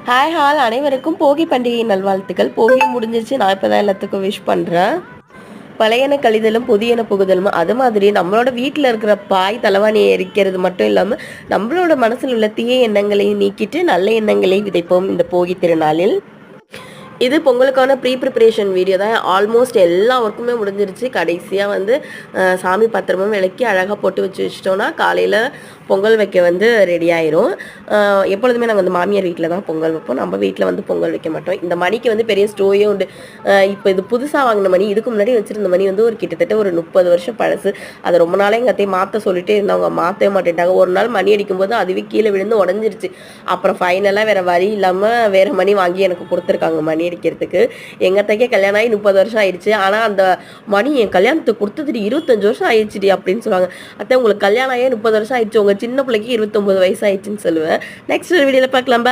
Hi hall அனைவருக்கும் போகி பண்டிகை நல்வாழ்த்துக்கள். போகி முடிஞ்சிருச்சு. நான் இப்போ தான் எல்லாத்துக்கும் விஷ் பண்ணுறேன். பழையன கழிதலும் புதியன புகுதலும் அது மாதிரி நம்மளோட வீட்டில் இருக்கிற பாய் தலைவாணியை எரிக்கிறது மட்டும் இல்லாமல் நம்மளோட மனசில் உள்ள தீய எண்ணங்களையும் நீக்கிட்டு நல்ல எண்ணங்களை விதைப்போம் இந்த போகி திருநாளில். இது பொங்கலுக்கான ப்ரிப்பரேஷன் வீடியோ தான். ஆல்மோஸ்ட் எல்லா ஒர்க்குமே முடிஞ்சிருச்சு. கடைசியாக வந்து சாமி பத்திரமும் விளக்கி அழகாக போட்டு வச்சுட்டோன்னா காலையில் பொங்கல் வைக்க வந்து ரெடி ஆயிரும். எப்பொழுதுமே நாங்கள் வந்து மாமியார் வீட்டில் தான் பொங்கல் வைப்போம். நம்ம வீட்டில் வந்து பொங்கல் வைக்க மாட்டோம். இந்த மணிக்கு வந்து பெரிய ஸ்டோரியும் உண்டு. இப்போ இது புதுசாக வாங்கின மணி, இதுக்கு முன்னாடி வச்சுருந்த மணி வந்து கிட்டத்தட்ட ஒரு 30 வருஷம் பழசு. அதை ரொம்ப நாளே எங்கள் அத்தையை மாற்ற சொல்லிட்டே இருந்தவங்க, மாற்றவே மாட்டேன்ட்டாங்க. ஒரு நாள் மணி அடிக்கும்போது அதுவே கீழே விழுந்து உடஞ்சிருச்சு. அப்புறம் ஃபைனலாக வேறு வழி இல்லாமல் வேறு மணி வாங்கி எனக்கு கொடுத்துருக்காங்க மணி அடிக்கிறதுக்கு. எங்கள் அத்தைக்கே கல்யாணம் ஆகி 30 வருஷம் ஆயிடுச்சு. ஆனால் அந்த மணி என் கல்யாணத்துக்கு கொடுத்ததுடி 25 வருஷம் ஆயிடுச்சுடி அப்படின்னு சொல்லுவாங்க. அத்தை உங்களுக்கு கல்யாணம் ஆகி 30 வருஷம் ஆயிடுச்சு, உங்கள் சின்ன பிள்ளைக்கு 29 வயசு ஆயிடுச்சுன்னு சொல்லுவேன். நெக்ஸ்ட் வீடியோவில் பார்க்கலாம்.